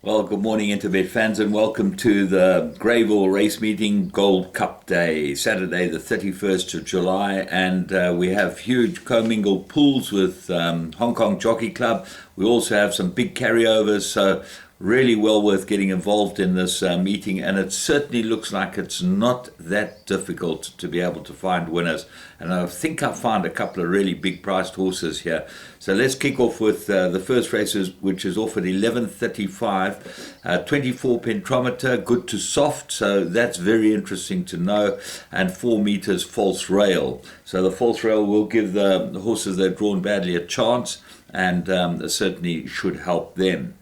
Well, good morning, Interbet fans, and welcome to the Greyville race meeting, Gold Cup Day, Saturday the 31st of July, and we have huge commingled pools with Hong Kong Jockey Club. We also have some big carryovers, so really well worth getting involved in this meeting, and it certainly looks like it's not that difficult to be able to find winners, and I think I found a couple of really big priced horses here. So let's kick off with the first races, which is off at 11:35, 24 pentrometer, good to soft, so that's very interesting to know, and 4 meters false rail. So the false rail will give the horses that are drawn badly a chance, and certainly should help them.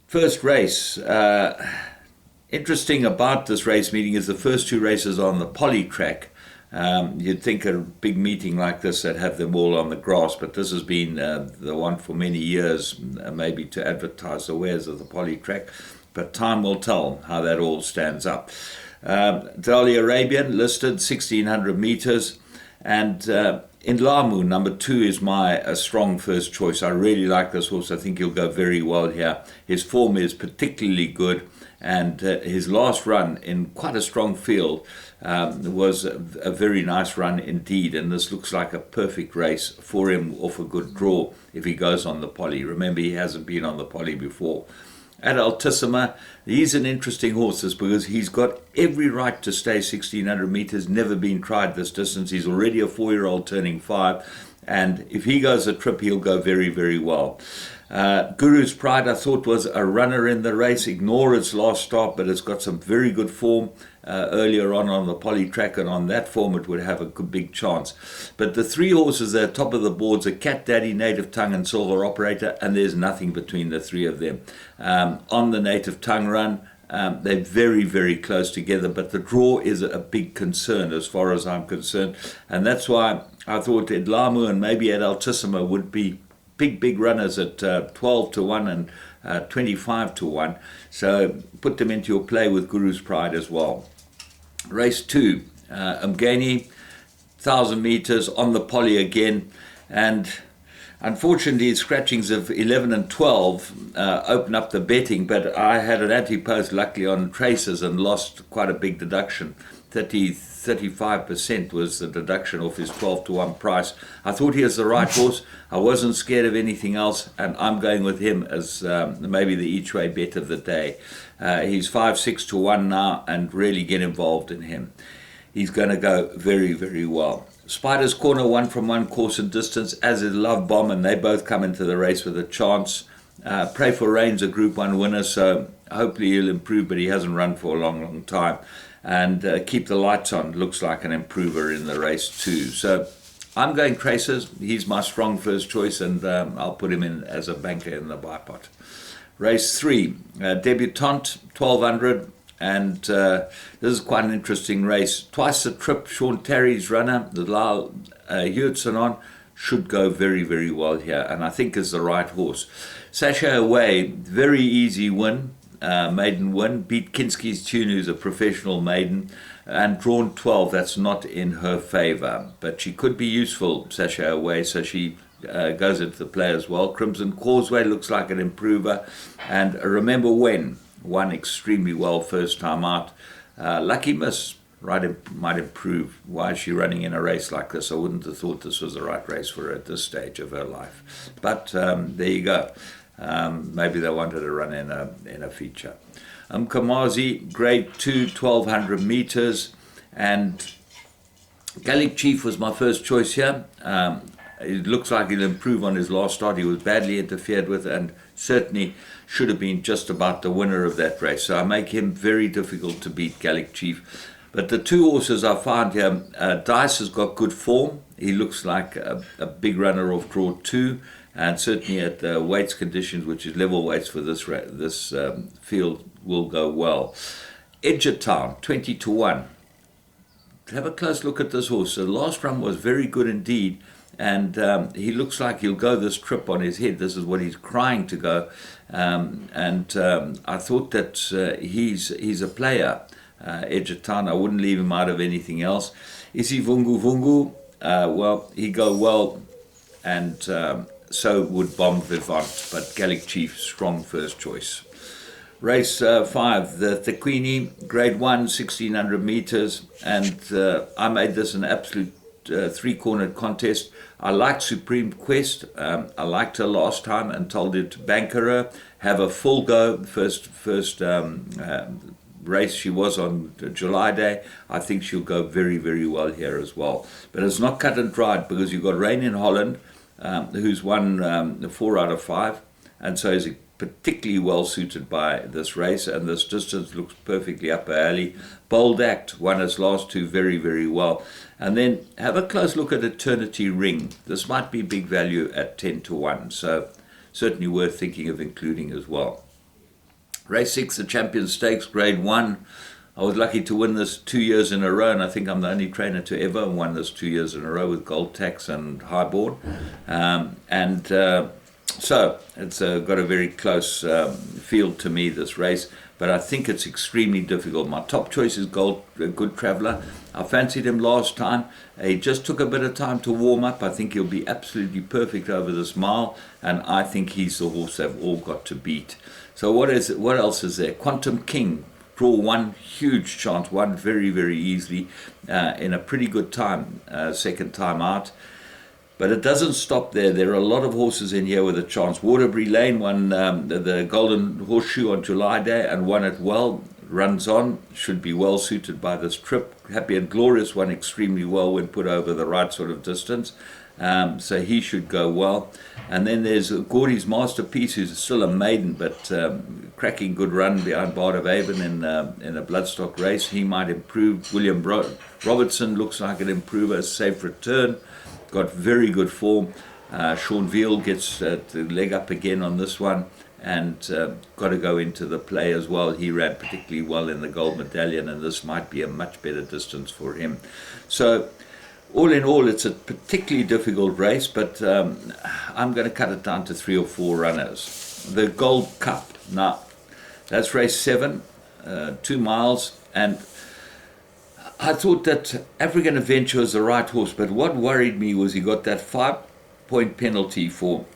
First race, interesting about this race meeting is the first two races on the poly track. You'd think a big meeting like this that have them all on the grass, but this has been the one for many years, maybe to advertise the wares of the poly track, but time will tell how that all stands up. Dali Arabian listed 1600 meters, and in Lamu, number 2 is my strong first choice. I really like this horse. I think he'll go very well here. His form is particularly good, and his last run in quite a strong field was a very nice run indeed, and this looks like a perfect race for him off a good draw if he goes on the poly. Remember, he hasn't been on the poly before. At Altissima, he's an interesting horse because he's got every right to stay 1600 meters, never been tried this distance. He's already a 4-year-old turning 5, and if he goes a trip, he'll go very, very well. Guru's Pride, I thought, was a runner in the race. Ignore its last start, but it's got some very good form earlier on the poly track, and on that form it would have a good big chance. But the 3 horses that are top of the boards are Cat Daddy, Native Tongue, and Silver Operator, and there's nothing between the 3 of them. On the Native Tongue run, they're very, very close together, but the draw is a big concern as far as I'm concerned, and that's why I thought at Lamu and maybe at Altissima would be big runners at 12 to 1 and 25 to 1. So put them into your play with Guru's Pride as well. Race 2, Umgani, 1000 meters on the poly again, and unfortunately scratchings of 11 and 12 open up the betting, but I had an anti-post luckily on traces and lost quite a big deduction. 35% was the deduction off his 12 to 1 price. I thought he was the right horse. I wasn't scared of anything else, and I'm going with him as maybe the each way bet of the day. He's 5-6 to 1 now, and really get involved in him. He's going to go very, very well. Spider's Corner, 1 from 1 course and distance, as is Love Bomb, and they both come into the race with a chance. Pray for Rain's a Group 1 winner, so hopefully he'll improve, but he hasn't run for a long time. And Keep the Lights On looks like an improver in the race too. So I'm going Traces. He's my strong first choice, and I'll put him in as a banker in the buy pot. Race 3, Debutante, 1200, and this is quite an interesting race. Twice the trip, Sean Terry's runner, the Lyle Hewitson on, should go very, very well here, and I think is the right horse. Sasha Away, very easy win. Maiden win, beat Kinski's Tune, who's a professional maiden, and drawn 12. That's not in her favor, but she could be useful, Sasha Away, so she goes into the play as well. Crimson Causeway looks like an improver, and Remember When won extremely well first time out. Lucky Miss might improve. Why is she running in a race like this? I wouldn't have thought this was the right race for her at this stage of her life, but there you go. Maybe they wanted to run in a feature. Kamazi, grade 2, 1200 meters, and Gallic Chief was my first choice here. It looks like he'll improve on his last start. He was badly interfered with and certainly should have been just about the winner of that race. So I make him very difficult to beat, Gallic Chief. But the 2 horses I found here, Dice has got good form. He looks like a big runner off draw 2. And certainly at the weights conditions, which is level weights for this field, will go well. Edgertown, 20 to 1. Have a close look at this horse. The last run was very good indeed, and he looks like he'll go this trip on his head. This is what he's crying to go, and I thought that he's a player. Edgertown, I wouldn't leave him out of anything else. Isi Vungu Vungu, well, he go well, and so would Bomb Vivant, but Gallic Chief, strong first choice. Race 5, the Tequini, Grade 1, 1600 meters, and I made this an absolute three-cornered contest. I liked Supreme Quest. I liked her last time and told her to banker her, have a full go. First race she was on July Day. I think she'll go very, very well here as well. But it's not cut and dried because you've got Rain in Holland, who's won 4 out of 5, and so is particularly well suited by this race, and this distance looks perfectly up her alley. Bold Act won its last 2 very, very well. And then have a close look at Eternity Ring. This might be big value at 10 to 1, so certainly worth thinking of including as well. Race 6, the Champion Stakes, Grade 1. I was lucky to win this 2 years in a row, and I think I'm the only trainer to ever won this 2 years in a row with Gold Tax and Highborn. So it's got a very close field to me, this race, but I think it's extremely difficult. My top choice is Good Traveller. I fancied him last time. He just took a bit of time to warm up. I think he'll be absolutely perfect over this mile, and I think he's the horse they've all got to beat. So what else is there? Quantum King. Draw 1, huge chance, won very, very easily in a pretty good time, second time out. But it doesn't stop there. There are a lot of horses in here with a chance. Waterbury Lane won the Golden Horseshoe on July Day and won it well. Runs on, should be well suited by this trip. Happy and Glorious won extremely well when put over the right sort of distance. So he should go well. And then there's Gordy's Masterpiece, who's still a maiden, but cracking good run behind Bard of Avon in a bloodstock race. He might improve. William Robertson looks like an improver, safe return. Got very good form. Sean Veal gets the leg up again on this one, and got to go into the play as well. He ran particularly well in the Gold Medallion, and this might be a much better distance for him. So all in all, it's a particularly difficult race, but I'm going to cut it down to 3 or 4 runners. The Gold Cup, now that's race 7, 2 miles, and I thought that African Adventure was the right horse, but what worried me was he got that 5-point penalty for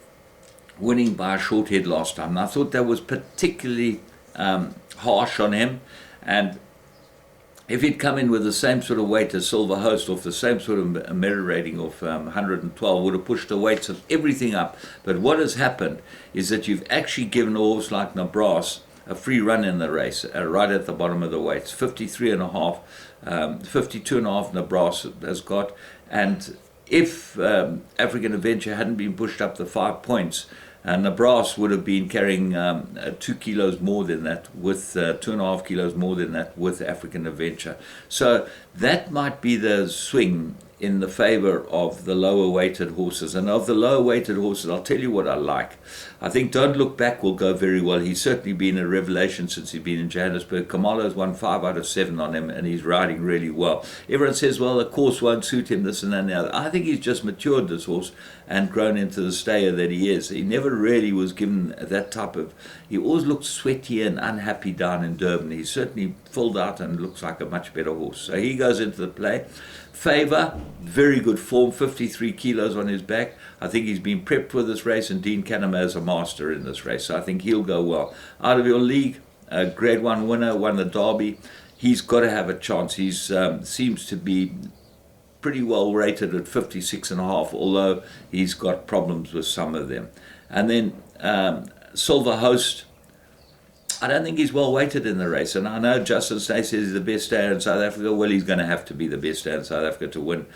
winning by a short head last time. And I thought that was particularly harsh on him, and if he'd come in with the same sort of weight as Silver Host, off the same sort of merit rating of 112, would have pushed the weights of everything up. But what has happened is that you've actually given a horse like Nabras a free run in the race, right at the bottom of the weights. 52.5 Nabras has got, and if African Adventure hadn't been pushed up the 5 points, Nabras would have been carrying 2 kilos more than that, with 2.5 kilos more than that with African Adventure. So that might be the swing in the favor of the lower weighted horses. And of the lower weighted horses, I'll tell you what I like. I think Don't Look Back will go very well. He's certainly been a revelation since he's been in Johannesburg. Kamalo's won 5 out of 7 on him, and he's riding really well. Everyone says, well, the course won't suit him, this and that and the other. I think he's just matured, this horse, and grown into the stayer that he is. He never really was given that type of... He always looked sweaty and unhappy down in Durban. He's certainly filled out and looks like a much better horse. So he goes into the play. Favor, very good form, 53 kilos on his back. I think he's been prepped for this race, and Dean Canema is a master in this race, so I think he'll go well. Out of your league, Grade 1 winner, won the Derby. He's got to have a chance. He seems to be pretty well rated at 56.5, although he's got problems with some of them. And then Silver Host, I don't think he's well weighted in the race, and I know Justin Stay says he's the best stayer in South Africa. Well, he's going to have to be the best stayer in South Africa to win,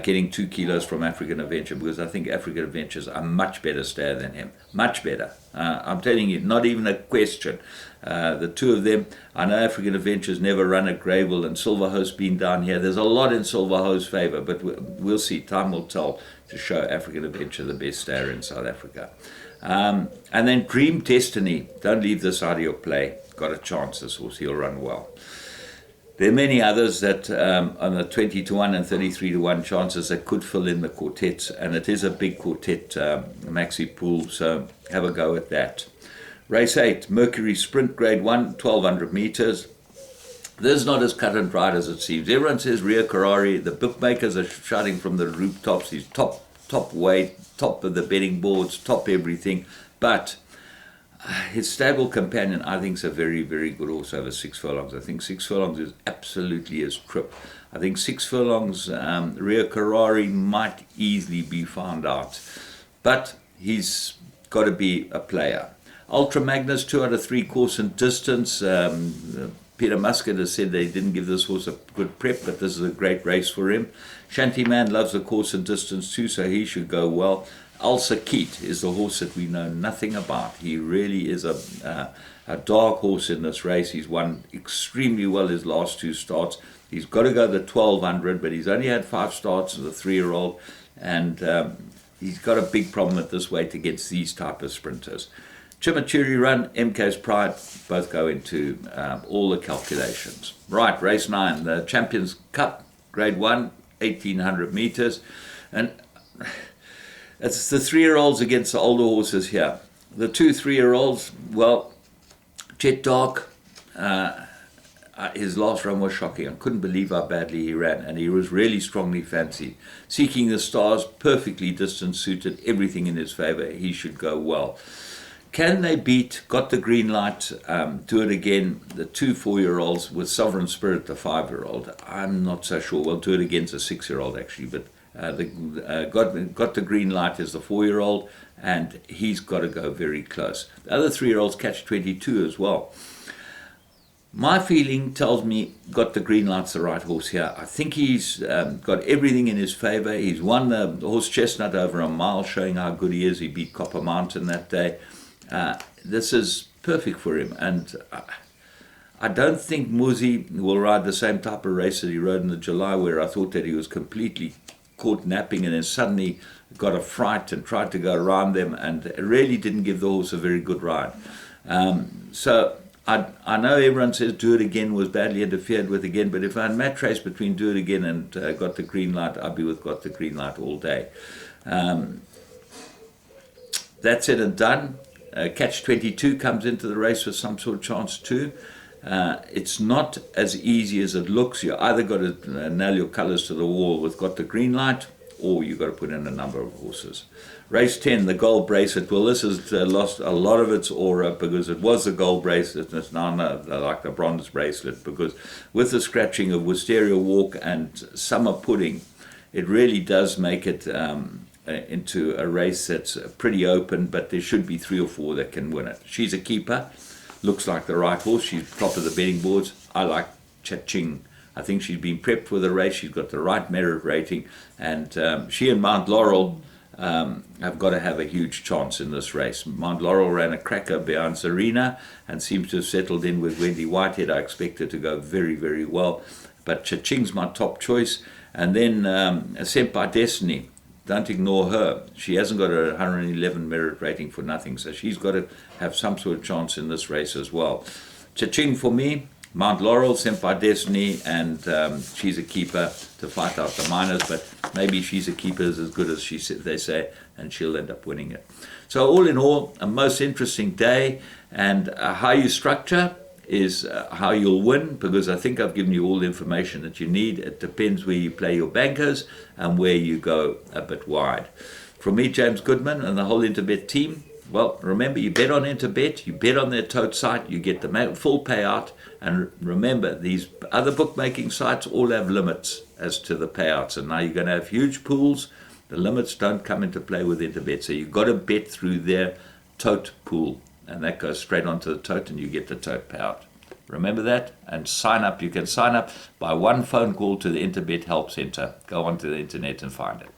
getting 2 kilos from African Adventure, because I think African Adventure's a much better stayer than him. Much better. I'm telling you, not even a question. The two of them, I know African Adventure's never run at Greyville, and Silver Host been down here. There's a lot in Silver Host's favor, but we'll see. Time will tell to show African Adventure the best stayer in South Africa. And then Dream Destiny, don't leave this out of your play. Got a chance, this horse, he'll run well. There are many others that on the 20 to 1 and 33 to 1 chances that could fill in the quartets, and it is a big quartet maxi pool, so have a go at that. Race 8, Mercury Sprint, Grade 1, 1200 meters. This is not as cut and dried as it seems. Everyone says Rio Karari, the bookmakers are shouting from the rooftops, he's top weight, top of the betting boards, top everything, but His stable companion, I think, is a very, very good horse over 6 furlongs. I think 6 furlongs is absolutely his trip. I think 6 furlongs, Rio Carrari might easily be found out. But he's got to be a player. Ultra Magnus, 2 out of 3 course and distance. Peter Muscat has said they didn't give this horse a good prep, but this is a great race for him. Shantyman loves the course and distance too, so he should go well. Ulsa Keat is the horse that we know nothing about. He really is a dark horse in this race. He's won extremely well his last 2 starts. He's got to go the 1200, but he's only had 5 starts as a 3-year-old, and he's got a big problem at this weight against these type of sprinters. Chimichurri Run, MK's Pride, both go into all the calculations. Right, race 9, the Champions Cup, Grade 1, 1800 meters. And it's the 3-year-olds against the older horses here. The 2 3-year-olds, well, Jet Dark, his last run was shocking. I couldn't believe how badly he ran, and he was really strongly fancied. Seeking the Stars, perfectly distance suited, everything in his favor. He should go well. Can they beat, got the green light, do it again, the 2 4-year-olds with Sovereign Spirit, the 5-year-old? I'm not so sure. We'll do it against a 6-year-old actually, but got the green light as the 4-year-old, and he's got to go very close. The other 3-year-olds catch 22 as well. My feeling tells me got the green light's the right horse here. I think he's got everything in his favor. He's won the Horse Chestnut over a mile, showing how good he is. He beat Copper Mountain that day. This is perfect for him, and I don't think Muzi will ride the same type of race that he rode in the July, where I thought that he was completely caught napping and then suddenly got a fright and tried to go around them, and it really didn't give the horse a very good ride. So I know everyone says Do It Again was badly interfered with again, but if I had match race between Do It Again and Got the Green Light, I'd be with Got the Green Light all day. That's it and done. Catch 22 comes into the race with some sort of chance too. It's not as easy as it looks. You either got to nail your colours to the wall with Got the Green Light, or you've got to put in a number of horses. Race 10, the Gold Bracelet. Well, this has lost a lot of its aura because it was the Gold Bracelet, and it's now like the Bronze Bracelet, because with the scratching of Wisteria Walk and Summer Pudding, it really does make it into a race that's pretty open, but there should be 3 or 4 that can win it. She's a keeper, looks like the right horse. She's top of the betting boards. I like Cha-Ching. I think she's been prepped for the race. She's got the right merit rating, and she and Mount Laurel have got to have a huge chance in this race. Mount Laurel ran a cracker behind Serena and seems to have settled in with Wendy Whitehead. I expect her to go very, very well, but Cha-Ching's my top choice. And then Sent by Destiny. Don't ignore her. She hasn't got a 111 merit rating for nothing, so she's got to have some sort of chance in this race as well. Cha-Ching for me, Mount Laurel, Sent by Destiny, and she's a keeper to fight out the minors, but maybe she's a keeper as good as they say, and she'll end up winning it. So all in all, a most interesting day, and how you structure is how you'll win, because I think I've given you all the information that you need. It depends where you play your bankers and where you go a bit wide. From me, James Goodman, and the whole Interbet team, well, remember, you bet on Interbet, you bet on their tote site, you get the full payout, and remember, these other bookmaking sites all have limits as to the payouts, and now you're going to have huge pools. The limits don't come into play with Interbet, so you've got to bet through their tote pool, and that goes straight onto the tote, and you get the tote payout. Remember that, and sign up. You can sign up by one phone call to the Interbet Help Center. Go onto the internet and find it.